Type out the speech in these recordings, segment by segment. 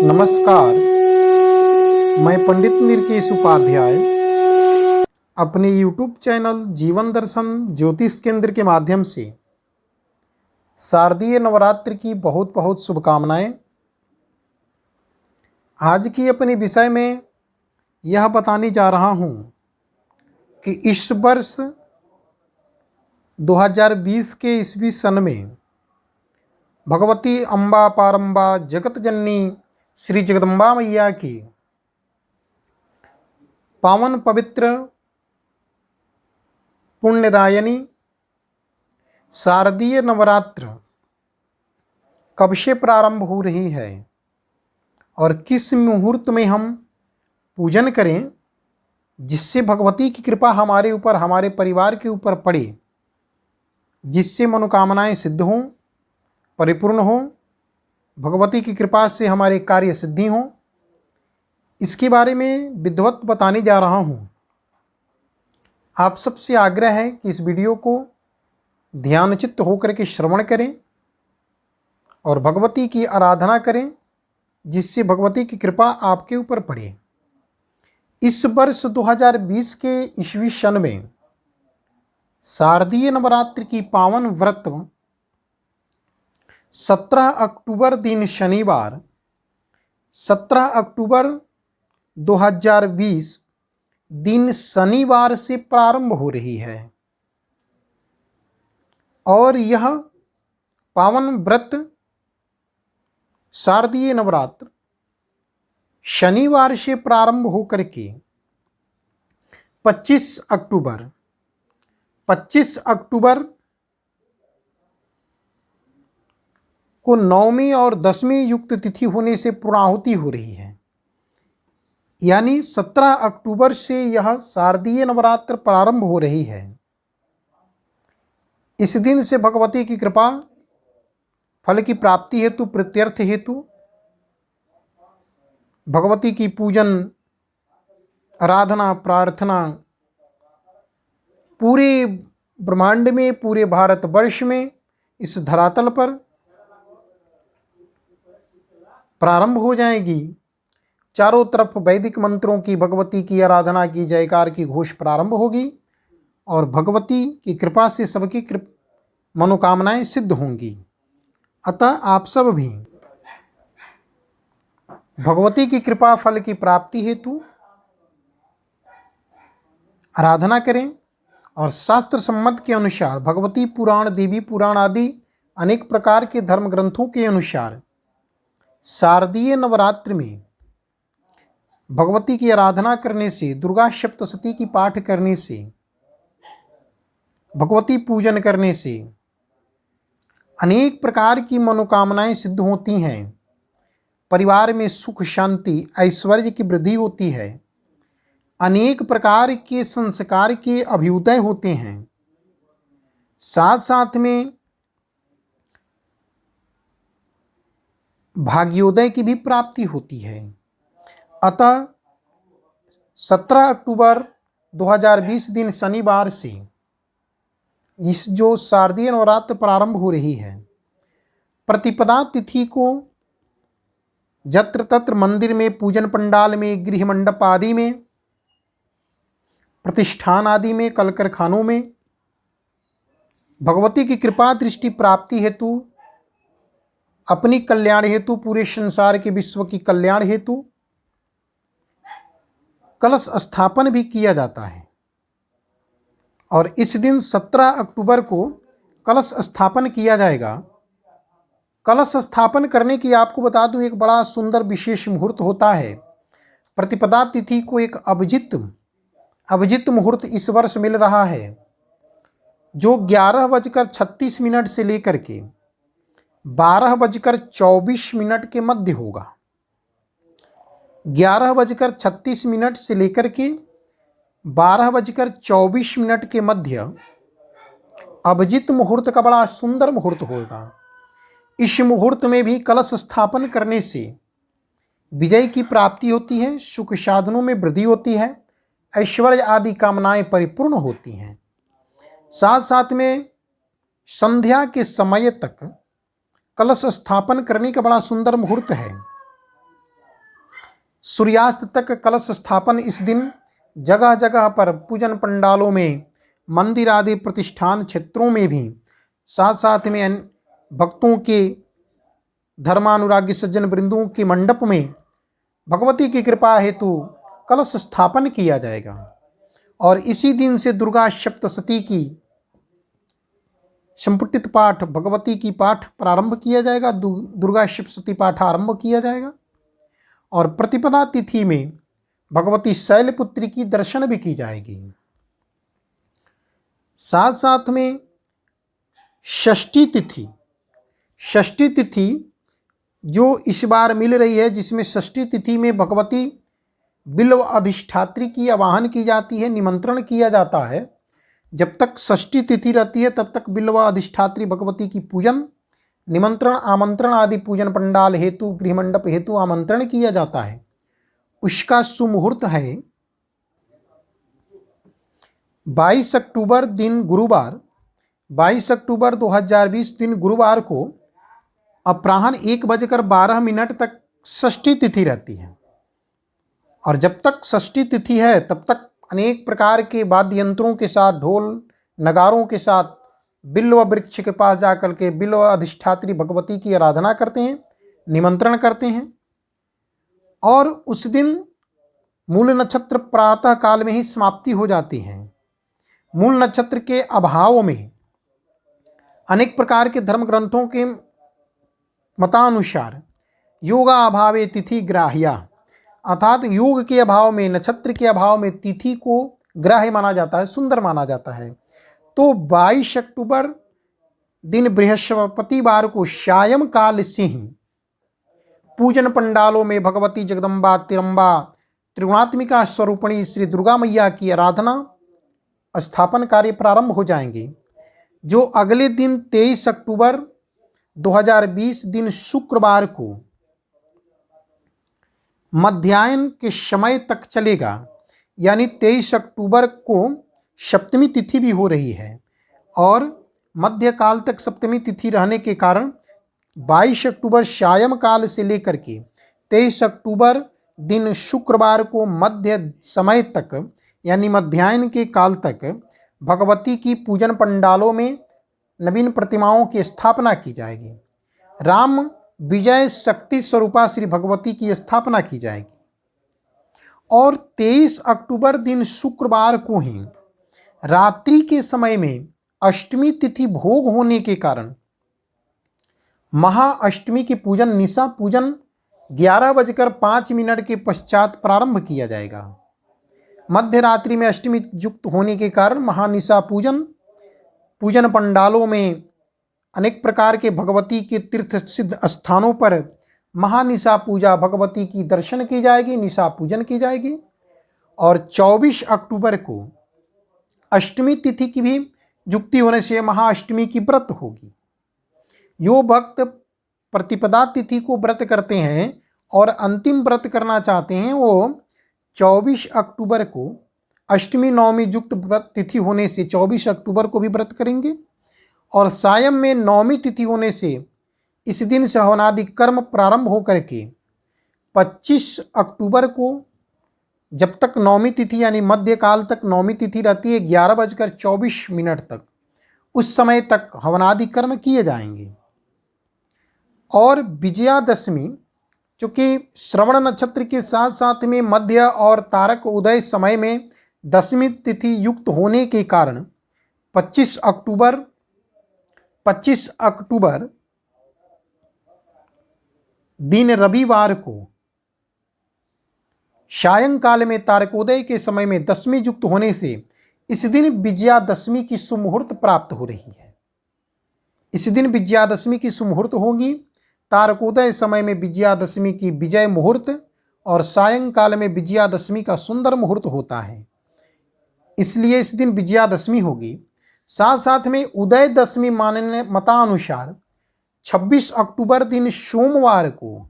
नमस्कार। मैं पंडित निरकेश उपाध्याय अपने YouTube चैनल जीवन दर्शन ज्योतिष केंद्र के माध्यम से शारदीय नवरात्र की बहुत बहुत शुभकामनाएं। आज की अपने विषय में यह बताने जा रहा हूं कि इस वर्ष 2020 के ईस्वी सन में भगवती अम्बा पारंबा जगत जननी श्री जगदम्बा मैया की पावन पवित्र पुण्यदायिनी शारदीय नवरात्र कब से प्रारंभ हो रही है और किस मुहूर्त में हम पूजन करें जिससे भगवती की कृपा हमारे ऊपर, हमारे परिवार के ऊपर पड़े, जिससे मनोकामनाएं सिद्ध हों, परिपूर्ण हों, भगवती की कृपा से हमारे कार्य सिद्धि हों। इसके बारे में विधिवत बताने जा रहा हूं। आप सबसे आग्रह है कि इस वीडियो को ध्यानचित्त होकर के श्रवण करें और भगवती की आराधना करें, जिससे भगवती की कृपा आपके ऊपर पड़े। इस वर्ष 2020 के ईस्वी सन में शारदीय नवरात्र की पावन व्रत 17 अक्टूबर दिन शनिवार 17 अक्टूबर 2020 दिन शनिवार से प्रारंभ हो रही है और यह पावन व्रत शारदीय नवरात्र शनिवार से प्रारंभ होकर के 25 अक्टूबर को 9वीं और 10वीं युक्त तिथि होने से पूर्णाहुति हो रही है। यानी 17 अक्टूबर से यह शारदीय नवरात्र प्रारंभ हो रही है। इस दिन से भगवती की कृपा, फल की प्राप्ति हेतु, प्रत्यर्थ हेतु भगवती की पूजन, आराधना, प्रार्थना पूरे ब्रह्मांड में, पूरे भारतवर्ष में, इस धरातल पर प्रारंभ हो जाएगी। चारों तरफ वैदिक मंत्रों की, भगवती की आराधना की, जयकार की घोष प्रारंभ होगी और भगवती की कृपा से सबकी मनोकामनाएं सिद्ध होंगी। अतः आप सब भी भगवती की कृपा, फल की प्राप्ति हेतु आराधना करें और शास्त्र सम्मत के अनुसार भगवती पुराण, देवी पुराण आदि अनेक प्रकार के धर्म ग्रंथों के अनुसार शारदीय नवरात्र में भगवती की आराधना करने से, दुर्गा सप्तशती की पाठ करने से, भगवती पूजन करने से अनेक प्रकार की मनोकामनाएं सिद्ध होती हैं। परिवार में सुख, शांति, ऐश्वर्य की वृद्धि होती है। अनेक प्रकार के संस्कार के अभ्युदय होते हैं। साथ साथ में भाग्योदय की भी प्राप्ति होती है। अतः 17 अक्टूबर 2020 दिन शनिवार से इस जो शारदीय नवरात्र प्रारंभ हो रही है, प्रतिपदा तिथि को जत्र तत्र मंदिर में, पूजन पंडाल में, गृह मंडप आदि में, प्रतिष्ठान आदि में, कल कारखानों में भगवती की कृपा दृष्टि प्राप्ति हेतु, अपनी कल्याण हेतु, पूरे संसार के विश्व की कल्याण हेतु कलश स्थापन भी किया जाता है। और इस दिन 17 अक्टूबर को कलश स्थापन किया जाएगा। कलश स्थापन करने की आपको बता दूं, एक बड़ा सुंदर विशेष मुहूर्त होता है। प्रतिपदा तिथि को एक अभिजित मुहूर्त इस वर्ष मिल रहा है, जो 11:36 से लेकर के 12:24 के मध्य होगा। 11:36 से लेकर के 12:24 के मध्य अभिजित मुहूर्त का बड़ा सुंदर मुहूर्त होगा। इस मुहूर्त में भी कलश स्थापन करने से विजय की प्राप्ति होती है, सुख साधनों में वृद्धि होती है, ऐश्वर्य आदि कामनाएं परिपूर्ण होती हैं। साथ साथ में संध्या के समय तक कलश स्थापन करने का बड़ा सुंदर मुहूर्त है। सूर्यास्त तक कलश स्थापन इस दिन जगह जगह पर पूजन पंडालों में, मंदिर आदि प्रतिष्ठान क्षेत्रों में भी, साथ साथ में भक्तों के धर्मानुरागी सज्जन वृंदों के मंडप में भगवती की कृपा हेतु कलश स्थापन किया जाएगा। और इसी दिन से दुर्गा सप्तशती की संपुटित पाठ, भगवती की पाठ प्रारंभ किया जाएगा, दुर्गा सप्तशती पाठ आरंभ किया जाएगा। और प्रतिपदा तिथि में भगवती शैलपुत्री की दर्शन भी की जाएगी। साथ साथ में षष्ठी तिथि जो इस बार मिल रही है, जिसमें षष्ठी तिथि में भगवती बिल्व अधिष्ठात्री की आवाहन की जाती है, निमंत्रण किया जाता है। जब तक षष्ठी तिथि रहती है तब तक बिल्व अधिष्ठात्री भगवती की पूजन, निमंत्रण, आमंत्रण आदि पूजन पंडाल हेतु, गृहमंडप हेतु आमंत्रण किया जाता है। उसका सुमुहूर्त है 22 अक्टूबर दिन गुरुवार, 22 अक्टूबर 2020 दिन गुरुवार को अपराह्न 1:12 तक षष्ठी तिथि रहती है। और जब तक षष्ठी तिथि है तब तक अनेक प्रकार के वाद्य यंत्रों के साथ, ढोल नगारों के साथ बिल्व वृक्ष के पास जाकर के बिल्व अधिष्ठात्री भगवती की आराधना करते हैं, निमंत्रण करते हैं। और उस दिन मूल नक्षत्र प्रातः काल में ही समाप्ति हो जाती है। मूल नक्षत्र के अभाव में अनेक प्रकार के धर्म ग्रंथों के मतानुसार योगा अभावे तिथि ग्राह्या, अर्थात योग के अभाव में, नक्षत्र के अभाव में तिथि को ग्राह्य माना जाता है, सुंदर माना जाता है। तो 22 अक्टूबर दिन बृहस्पतिवार को सायं काल से ही पूजन पंडालों में भगवती जगदम्बा, तिरंबा, त्रिगुणात्मिका स्वरूपिणी श्री दुर्गा मैया की आराधना स्थापन कार्य प्रारंभ हो जाएंगे, जो अगले दिन 23 अक्टूबर 2020 दिन शुक्रवार को मध्याह्न के समय तक चलेगा। यानी 23 अक्टूबर को सप्तमी तिथि भी हो रही है और मध्यकाल तक सप्तमी तिथि रहने के कारण 22 अक्टूबर सायं काल से लेकर के 23 अक्टूबर दिन शुक्रवार को मध्य समय तक, यानी मध्याह्न के काल तक भगवती की पूजन पंडालों में नवीन प्रतिमाओं की स्थापना की जाएगी। राम विजय शक्ति स्वरूपा श्री भगवती की स्थापना की जाएगी। और 23 अक्टूबर दिन शुक्रवार को ही रात्रि के समय में अष्टमी तिथि भोग होने के कारण महाअष्टमी की पूजन, निशा पूजन 11:05 के पश्चात प्रारंभ किया जाएगा। मध्य रात्रि में अष्टमी युक्त होने के कारण महानिशा पूजन पंडालों में अनेक प्रकार के भगवती के तीर्थ सिद्ध स्थानों पर महानिशा पूजा, भगवती की दर्शन की जाएगी, निशा पूजन की जाएगी। और 24 अक्टूबर को अष्टमी तिथि की भी युक्ति होने से महाअष्टमी की व्रत होगी। जो भक्त प्रतिपदा तिथि को व्रत करते हैं और अंतिम व्रत करना चाहते हैं, वो 24 अक्टूबर को अष्टमी नवमी युक्त व्रत तिथि होने से 24 अक्टूबर को भी व्रत करेंगे। और सायं में नवमी तिथि होने से इस दिन से हवनादि कर्म प्रारंभ होकर के 25 अक्टूबर को, जब तक नवमी तिथि यानी मध्यकाल तक नवमी तिथि रहती है 11:24 तक, उस समय तक हवनादि कर्म किए जाएंगे। और विजयादशमी, चूँकि श्रवण नक्षत्र के साथ साथ में मध्य और तारक उदय समय में दशमी तिथि युक्त होने के कारण 25 अक्टूबर दिन रविवार को सायंकाल में तारकोदय के समय में दशमी युक्त होने से इस दिन विजयादशमी की सुमुहूर्त प्राप्त हो रही है। इस दिन विजयादशमी की सुमुहूर्त होगी। तारकोदय समय में विजयादशमी की विजय मुहूर्त और सायंकाल में विजयादशमी का सुंदर मुहूर्त होता है, इसलिए इस दिन विजयादशमी होगी। साथ साथ में उदय दशमी मानने मतानुसार 26 अक्टूबर दिन सोमवार को,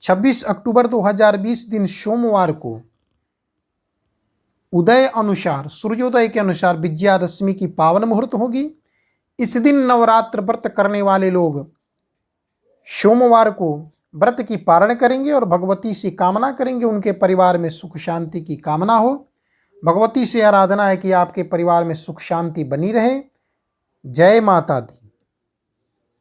26 अक्टूबर 2020 दिन सोमवार को उदय अनुसार, सूर्योदय के अनुसार विजयादशमी की पावन मुहूर्त होगी। इस दिन नवरात्र व्रत करने वाले लोग सोमवार को व्रत की पारण करेंगे और भगवती से कामना करेंगे उनके परिवार में सुख शांति की कामना हो। भगवती से आराधना है कि आपके परिवार में सुख शांति बनी रहे। जय माता दी।